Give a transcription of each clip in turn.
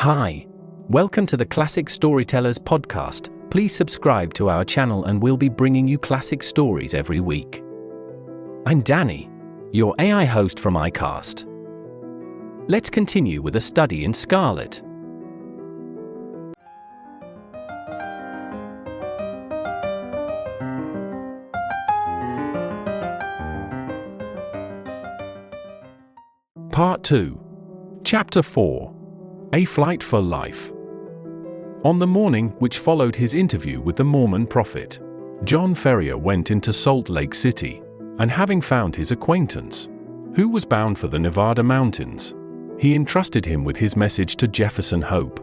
Hi, welcome to the Classic Storytellers podcast. Please subscribe to our channel and we'll be bringing you classic stories every week. I'm Danny, your AI host from Aicast. Let's continue with a study in Scarlet. Part 2. Chapter 4. A Flight for Life. On the morning which followed his interview with the Mormon prophet, John Ferrier went into Salt Lake City, and having found his acquaintance, who was bound for the Nevada mountains, he entrusted him with his message to Jefferson Hope.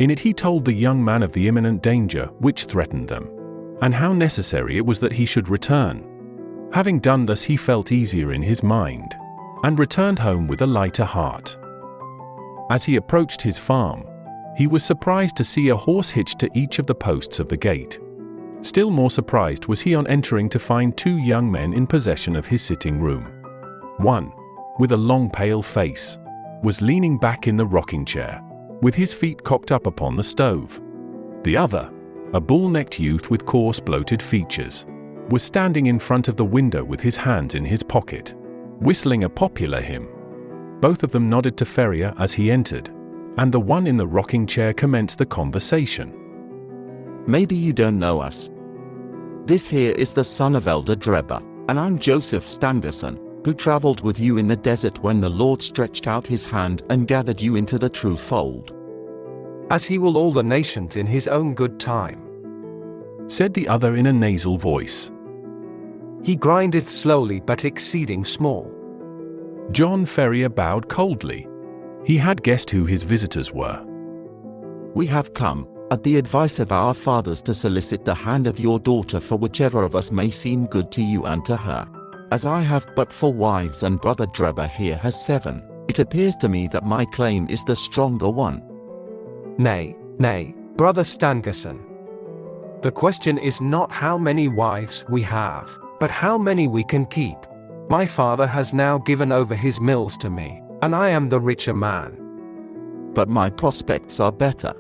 In it he told the young man of the imminent danger which threatened them, and how necessary it was that he should return. Having done thus, he felt easier in his mind, and returned home with a lighter heart. As he approached his farm, he was surprised to see a horse hitched to each of the posts of the gate. Still more surprised was he on entering to find two young men in possession of his sitting room. One, with a long pale face, was leaning back in the rocking chair, with his feet cocked up upon the stove. The other, a bull-necked youth with coarse bloated features, was standing in front of the window with his hands in his pocket, whistling a popular hymn. Both of them nodded to Ferrier as he entered, and the one in the rocking chair commenced the conversation. Maybe you don't know us. This here is the son of Elder Drebber, and I'm Joseph Stangerson, who traveled with you in the desert when the Lord stretched out his hand and gathered you into the true fold. As he will all the nations in his own good time, said the other in a nasal voice. He grindeth slowly but exceeding small. John Ferrier bowed coldly. He had guessed who his visitors were. We have come, at the advice of our fathers, to solicit the hand of your daughter for whichever of us may seem good to you and to her. As I have but 4 wives and brother Drebber here has 7, it appears to me that my claim is the stronger one. Nay, brother Stangerson. The question is not how many wives we have, but how many we can keep. My father has now given over his mills to me, and I am the richer man. But my prospects are better.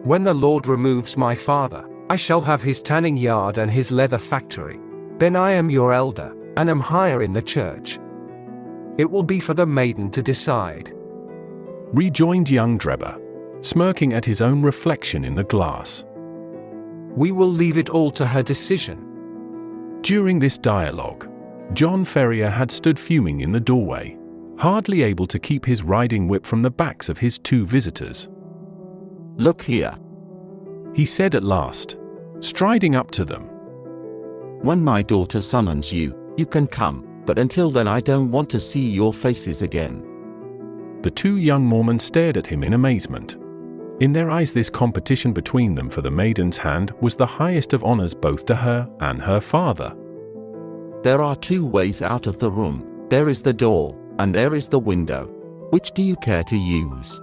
When the Lord removes my father, I shall have his tanning yard and his leather factory. Then I am your elder, and am higher in the church. It will be for the maiden to decide, rejoined young Drebber, smirking at his own reflection in the glass. We will leave it all to her decision. During this dialogue, John Ferrier had stood fuming in the doorway, hardly able to keep his riding whip from the backs of his 2 visitors. Look here, he said at last, striding up to them. When my daughter summons you, you can come, but until then I don't want to see your faces again. The 2 young Mormons stared at him in amazement. In their eyes, this competition between them for the maiden's hand was the highest of honors both to her and her father. There are 2 ways out of the room. There is the door, and there is the window. Which do you care to use?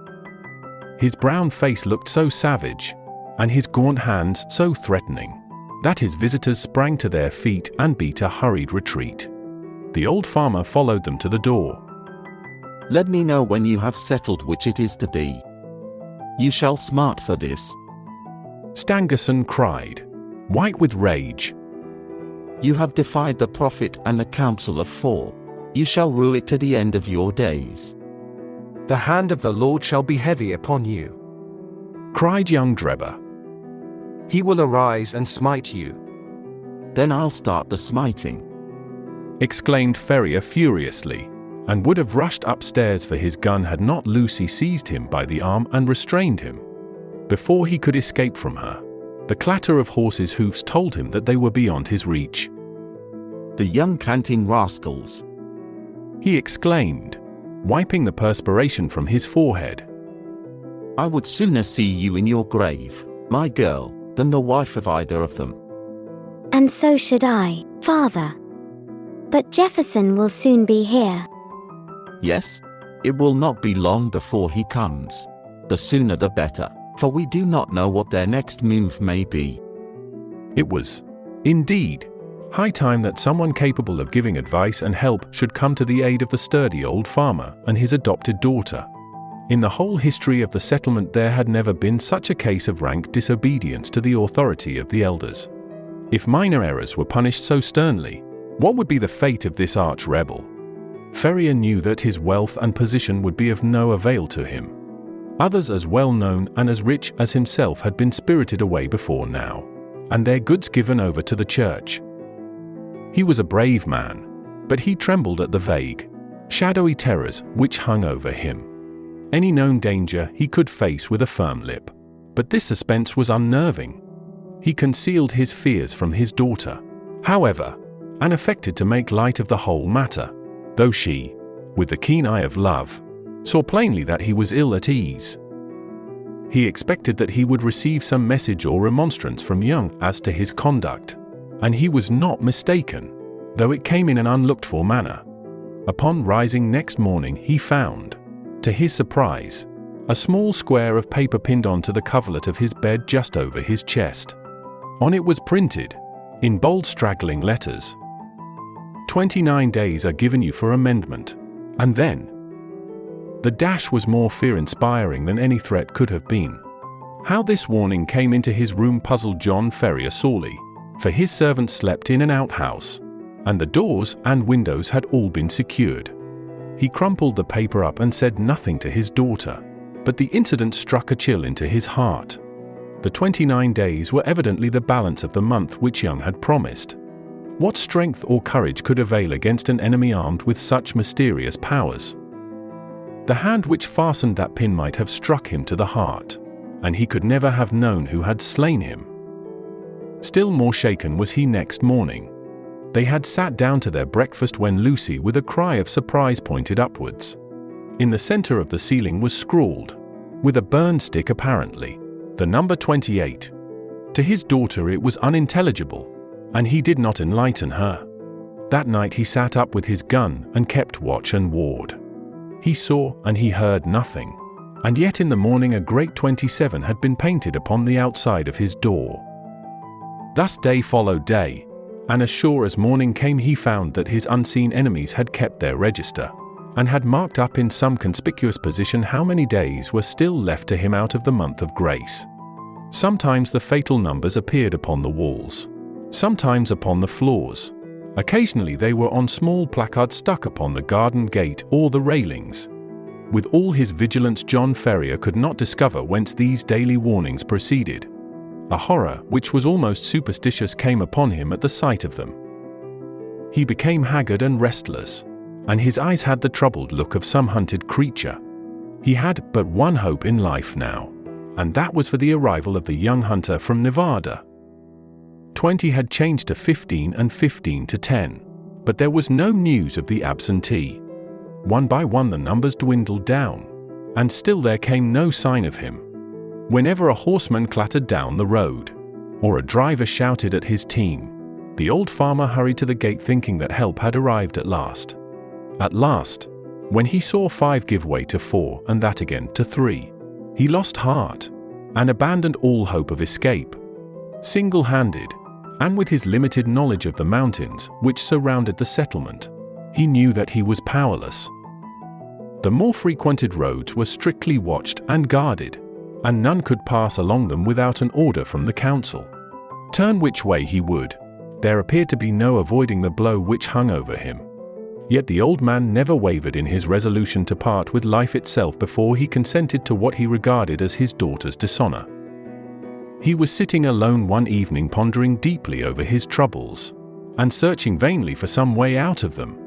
His brown face looked so savage, and his gaunt hands so threatening, that his visitors sprang to their feet and beat a hurried retreat. The old farmer followed them to the door. Let me know when you have settled which it is to be. You shall smart for this, Stangerson cried, white with rage. You have defied the prophet and the council of 4. You shall rue it to the end of your days. The hand of the Lord shall be heavy upon you, cried young Drebber. He will arise and smite you. Then I'll start the smiting, exclaimed Ferrier furiously, and would have rushed upstairs for his gun had not Lucy seized him by the arm and restrained him. Before he could escape from her, the clatter of horses' hoofs told him that they were beyond his reach. The young canting rascals, he exclaimed, wiping the perspiration from his forehead. I would sooner see you in your grave, my girl, than the wife of either of them. And so should I, father. But Jefferson will soon be here. Yes, it will not be long before he comes. The sooner the better, for we do not know what their next move may be. It was, indeed, high time that someone capable of giving advice and help should come to the aid of the sturdy old farmer and his adopted daughter. In the whole history of the settlement there had never been such a case of rank disobedience to the authority of the elders. If minor errors were punished so sternly, what would be the fate of this arch-rebel? Ferrier knew that his wealth and position would be of no avail to him. Others as well known and as rich as himself had been spirited away before now, and their goods given over to the church. He was a brave man, but he trembled at the vague, shadowy terrors which hung over him. Any known danger he could face with a firm lip, but this suspense was unnerving. He concealed his fears from his daughter, however, and affected to make light of the whole matter, though she, with the keen eye of love, saw plainly that he was ill at ease. He expected that he would receive some message or remonstrance from Young as to his conduct, and he was not mistaken, though it came in an unlooked-for manner. Upon rising next morning he found, to his surprise, a small square of paper pinned onto the coverlet of his bed just over his chest. On it was printed, in bold straggling letters, 29 days are given you for amendment, and then. The dash was more fear-inspiring than any threat could have been. How this warning came into his room puzzled John Ferrier sorely, for his servants slept in an outhouse, and the doors and windows had all been secured. He crumpled the paper up and said nothing to his daughter, but the incident struck a chill into his heart. The 29 days were evidently the balance of the month which Young had promised. What strength or courage could avail against an enemy armed with such mysterious powers? The hand which fastened that pin might have struck him to the heart, and he could never have known who had slain him. Still more shaken was he next morning. They had sat down to their breakfast when Lucy, with a cry of surprise, pointed upwards. In the center of the ceiling was scrawled, with a burned stick apparently, the number 28. To his daughter it was unintelligible, and he did not enlighten her. That night he sat up with his gun and kept watch and ward. He saw and he heard nothing, and yet in the morning a great 27 had been painted upon the outside of his door. Thus day followed day, and as sure as morning came he found that his unseen enemies had kept their register, and had marked up in some conspicuous position how many days were still left to him out of the month of grace. Sometimes the fatal numbers appeared upon the walls, sometimes upon the floors. Occasionally they were on small placards stuck upon the garden gate or the railings. With all his vigilance John Ferrier could not discover whence these daily warnings proceeded. A horror which was almost superstitious came upon him at the sight of them. He became haggard and restless, and his eyes had the troubled look of some hunted creature. He had but one hope in life now, and that was for the arrival of the young hunter from Nevada. 20 had changed to 15 and 15 to 10, but there was no news of the absentee. One by one the numbers dwindled down, and still there came no sign of him. Whenever a horseman clattered down the road, or a driver shouted at his team, the old farmer hurried to the gate thinking that help had arrived at last. At last, when he saw 5 give way to 4 and that again to 3, he lost heart, and abandoned all hope of escape. Single-handed, and with his limited knowledge of the mountains which surrounded the settlement, he knew that he was powerless. The more frequented roads were strictly watched and guarded, and none could pass along them without an order from the council. Turn which way he would, there appeared to be no avoiding the blow which hung over him. Yet the old man never wavered in his resolution to part with life itself before he consented to what he regarded as his daughter's dishonor. He was sitting alone one evening pondering deeply over his troubles, and searching vainly for some way out of them.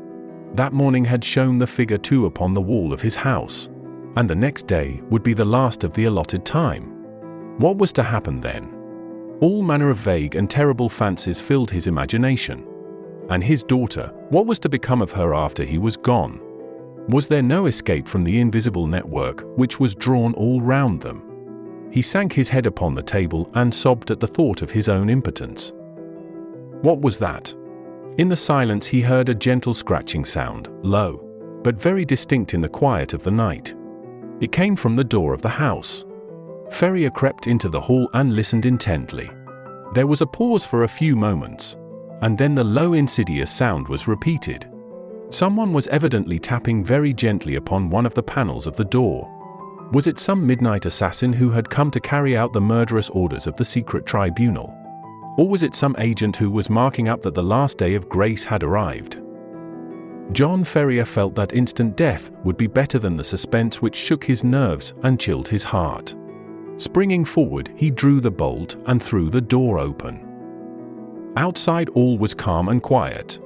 That morning had shown the figure 2 upon the wall of his house, and the next day would be the last of the allotted time. What was to happen then? All manner of vague and terrible fancies filled his imagination. And his daughter, what was to become of her after he was gone? Was there no escape from the invisible network which was drawn all round them? He sank his head upon the table and sobbed at the thought of his own impotence. What was that? In the silence he heard a gentle scratching sound, low, but very distinct in the quiet of the night. It came from the door of the house. Ferrier crept into the hall and listened intently. There was a pause for a few moments, and then the low insidious sound was repeated. Someone was evidently tapping very gently upon one of the panels of the door. Was it some midnight assassin who had come to carry out the murderous orders of the secret tribunal? Or was it some agent who was marking up that the last day of grace had arrived? John Ferrier felt that instant death would be better than the suspense which shook his nerves and chilled his heart. Springing forward, he drew the bolt and threw the door open. Outside all was calm and quiet.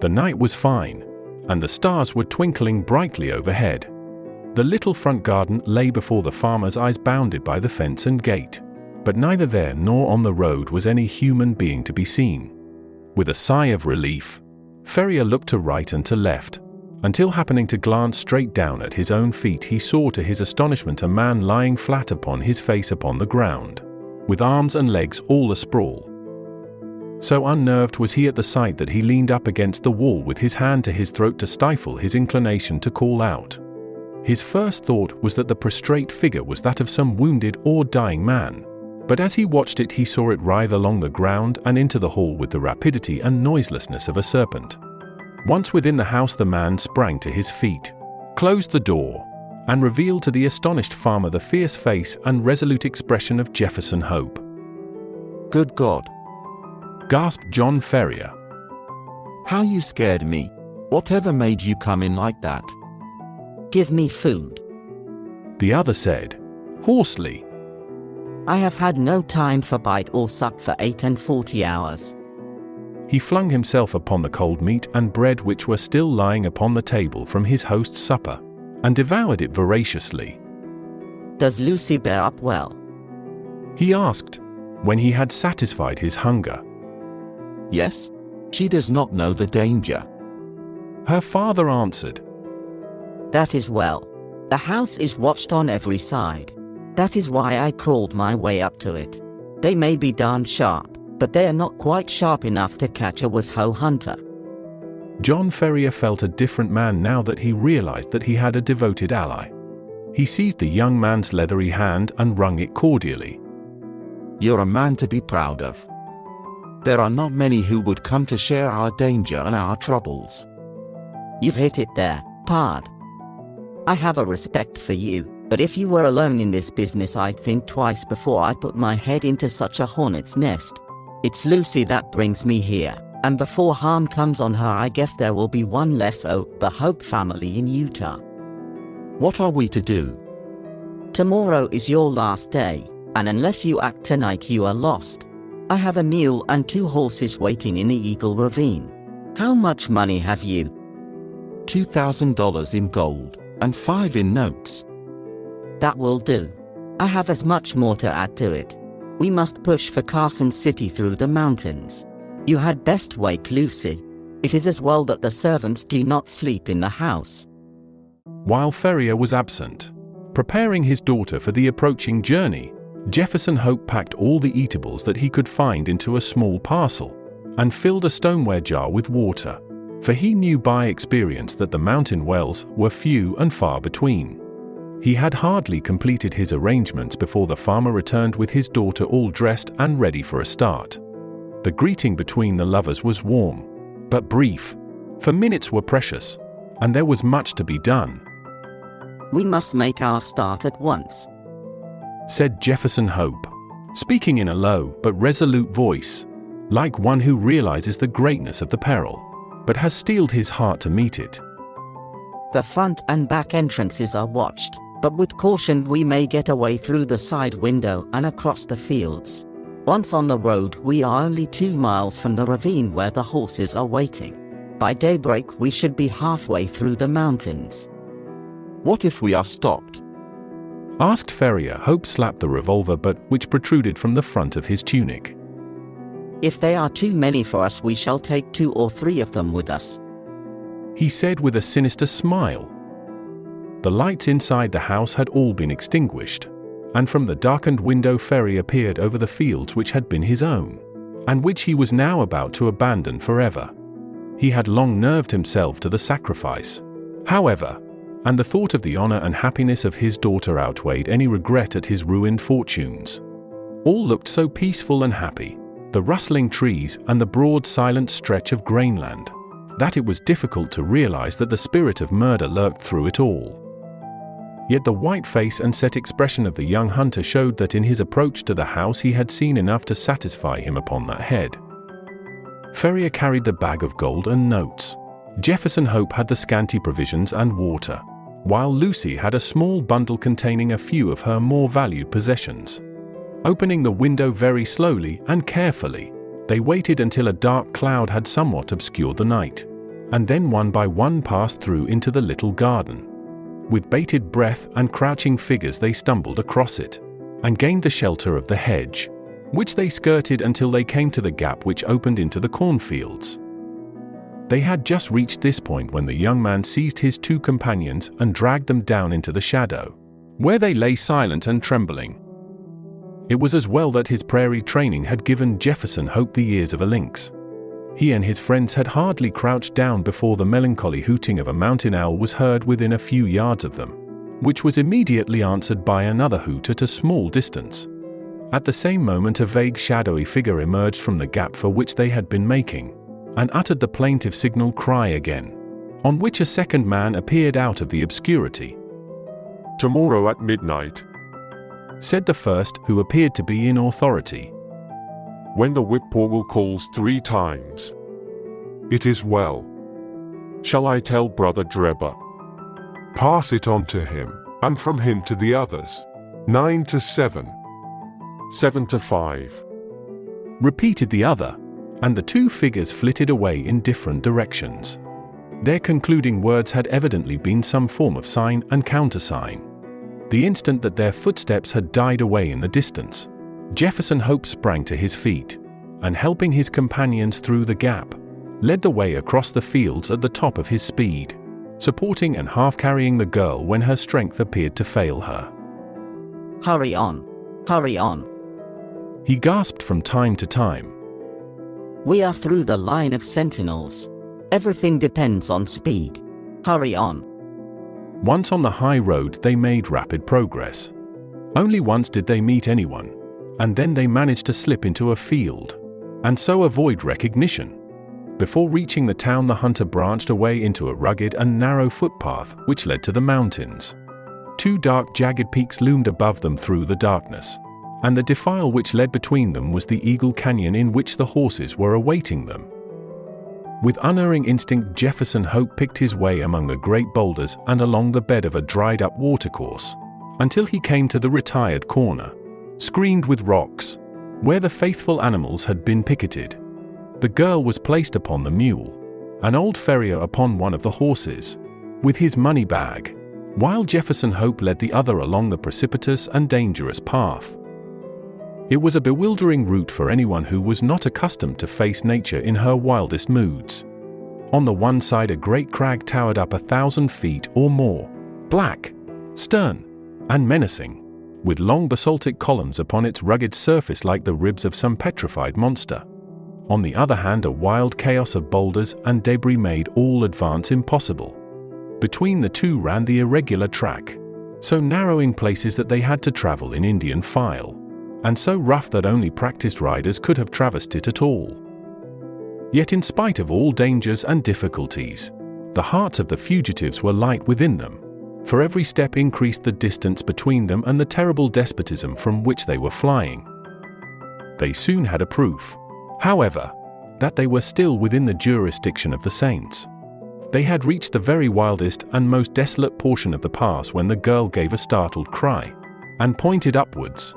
The night was fine, and the stars were twinkling brightly overhead. The little front garden lay before the farmer's eyes, bounded by the fence and gate. But neither there nor on the road was any human being to be seen. With a sigh of relief, Ferrier looked to right and to left, until happening to glance straight down at his own feet, he saw to his astonishment a man lying flat upon his face upon the ground, with arms and legs all asprawl. So unnerved was he at the sight that he leaned up against the wall with his hand to his throat to stifle his inclination to call out. His first thought was that the prostrate figure was that of some wounded or dying man. But as he watched it, he saw it writhe along the ground and into the hall with the rapidity and noiselessness of a serpent. Once within the house, the man sprang to his feet, closed the door, and revealed to the astonished farmer the fierce face and resolute expression of Jefferson Hope. Good God! Gasped John Ferrier. How you scared me! Whatever made you come in like that? Give me food. The other said, hoarsely. I have had no time for bite or suck for 48 hours. He flung himself upon the cold meat and bread which were still lying upon the table from his host's supper, and devoured it voraciously. Does Lucy bear up well? He asked, when he had satisfied his hunger. Yes. She does not know the danger. Her father answered. That is well. The house is watched on every side. That is why I crawled my way up to it. They may be darn sharp, but they are not quite sharp enough to catch a was-ho hunter. John Ferrier felt a different man now that he realized that he had a devoted ally. He seized the young man's leathery hand and wrung it cordially. You're a man to be proud of. There are not many who would come to share our danger and our troubles. You've hit it there, pard. I have a respect for you. But if you were alone in this business, I'd think twice before I put my head into such a hornet's nest. It's Lucy that brings me here, and before harm comes on her, I guess there will be one less the Hope family in Utah. What are we to do? Tomorrow is your last day, and unless you act tonight, you are lost. I have a mule and 2 horses waiting in the Eagle Ravine. How much money have you? $2,000 in gold, and 5 in notes. That will do. I have as much more to add to it. We must push for Carson City through the mountains. You had best wake Lucy. It is as well that the servants do not sleep in the house. While Ferrier was absent, preparing his daughter for the approaching journey, Jefferson Hope packed all the eatables that he could find into a small parcel, and filled a stoneware jar with water, for he knew by experience that the mountain wells were few and far between. He had hardly completed his arrangements before the farmer returned with his daughter all dressed and ready for a start. The greeting between the lovers was warm, but brief, for minutes were precious, and there was much to be done. We must make our start at once, said Jefferson Hope, speaking in a low but resolute voice, like one who realizes the greatness of the peril, but has steeled his heart to meet it. The front and back entrances are watched, but with caution we may get away through the side window and across the fields. Once on the road, we are only 2 miles from the ravine where the horses are waiting. By daybreak we should be halfway through the mountains. What if we are stopped? Asked Ferrier. Hope slapped the revolver butt which protruded from the front of his tunic. If they are too many for us, we shall take 2 or 3 of them with us, he said with a sinister smile. The lights inside the house had all been extinguished, and from the darkened window Ferrier peered over the fields which had been his own, and which he was now about to abandon forever. He had long nerved himself to the sacrifice, however, and the thought of the honor and happiness of his daughter outweighed any regret at his ruined fortunes. All looked so peaceful and happy, the rustling trees and the broad silent stretch of grainland, that it was difficult to realize that the spirit of murder lurked through it all. Yet the white face and set expression of the young hunter showed that in his approach to the house he had seen enough to satisfy him upon that head. Ferrier carried the bag of gold and notes. Jefferson Hope had the scanty provisions and water, while Lucy had a small bundle containing a few of her more valued possessions. Opening the window very slowly and carefully, they waited until a dark cloud had somewhat obscured the night, and then one by one passed through into the little garden. With bated breath and crouching figures they stumbled across it, and gained the shelter of the hedge, which they skirted until they came to the gap which opened into the cornfields. They had just reached this point when the young man seized his two companions and dragged them down into the shadow, where they lay silent and trembling. It was as well that his prairie training had given Jefferson Hope the ears of a lynx. He and his friends had hardly crouched down before the melancholy hooting of a mountain owl was heard within a few yards of them, which was immediately answered by another hoot at a small distance. At the same moment a vague shadowy figure emerged from the gap for which they had been making, and uttered the plaintive signal cry again, on which a second man appeared out of the obscurity. "Tomorrow at midnight," said the first, who appeared to be in authority, "when the whippoorwill calls 3 times. It is well. Shall I tell Brother Drebber?" Pass it on to him, and from him to the others. 9 to 7. 7 to 5. repeated the other, and the two figures flitted away in different directions. Their concluding words had evidently been some form of sign and countersign. The instant that their footsteps had died away in the distance, Jefferson Hope sprang to his feet, and helping his companions through the gap, led the way across the fields at the top of his speed, supporting and half-carrying the girl when her strength appeared to fail her. Hurry on! Hurry on! He gasped from time to time. We are through the line of sentinels. Everything depends on speed. Hurry on! Once on the high road they made rapid progress. Only once did they meet anyone, and then they managed to slip into a field, and so avoid recognition. Before reaching the town the hunter branched away into a rugged and narrow footpath which led to the mountains. Two dark jagged peaks loomed above them through the darkness, and the defile which led between them was the Eagle Canyon in which the horses were awaiting them. With unerring instinct Jefferson Hope picked his way among the great boulders and along the bed of a dried-up watercourse, until he came to the retired corner, screened with rocks, where the faithful animals had been picketed. The girl was placed upon the mule, an old Ferrier upon one of the horses, with his money bag, while Jefferson Hope led the other along the precipitous and dangerous path. It was a bewildering route for anyone who was not accustomed to face nature in her wildest moods. On the one side a great crag towered up 1,000 feet or more, black, stern, and menacing, with long basaltic columns upon its rugged surface like the ribs of some petrified monster. On the other hand a wild chaos of boulders and debris made all advance impossible. Between the two ran the irregular track, so narrow in places that they had to travel in Indian file, and so rough that only practiced riders could have traversed it at all. Yet in spite of all dangers and difficulties, the hearts of the fugitives were light within them, for every step increased the distance between them and the terrible despotism from which they were flying. They soon had a proof, however, that they were still within the jurisdiction of the saints. They had reached the very wildest and most desolate portion of the pass when the girl gave a startled cry, and pointed upwards.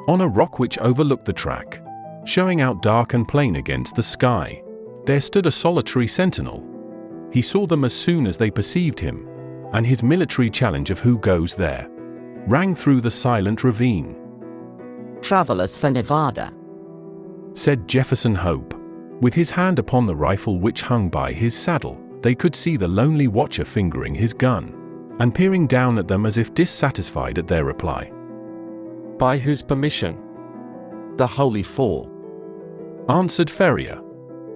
On a rock which overlooked the track, showing out dark and plain against the sky, there stood a solitary sentinel. He saw them as soon as they perceived him, and his military challenge of "Who goes there?" rang through the silent ravine. Travelers for Nevada, said Jefferson Hope. With his hand upon the rifle which hung by his saddle, they could see the lonely watcher fingering his gun, and peering down at them as if dissatisfied at their reply. By whose permission? The Holy Four, answered Ferrier.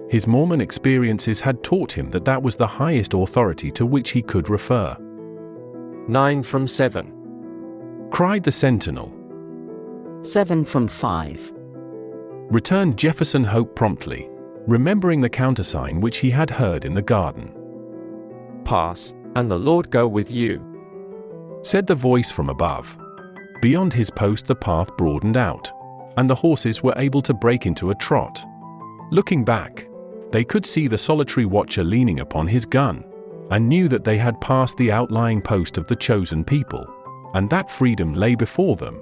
His Mormon experiences had taught him that that was the highest authority to which he could refer. 9 from 7. Cried the sentinel. 7 from 5. Returned Jefferson Hope promptly, remembering the countersign which he had heard in the garden. Pass, and the Lord go with you, said the voice from above. Beyond his post the path broadened out, and the horses were able to break into a trot. Looking back, they could see the solitary watcher leaning upon his gun, and knew that they had passed the outlying post of the chosen people, and that freedom lay before them.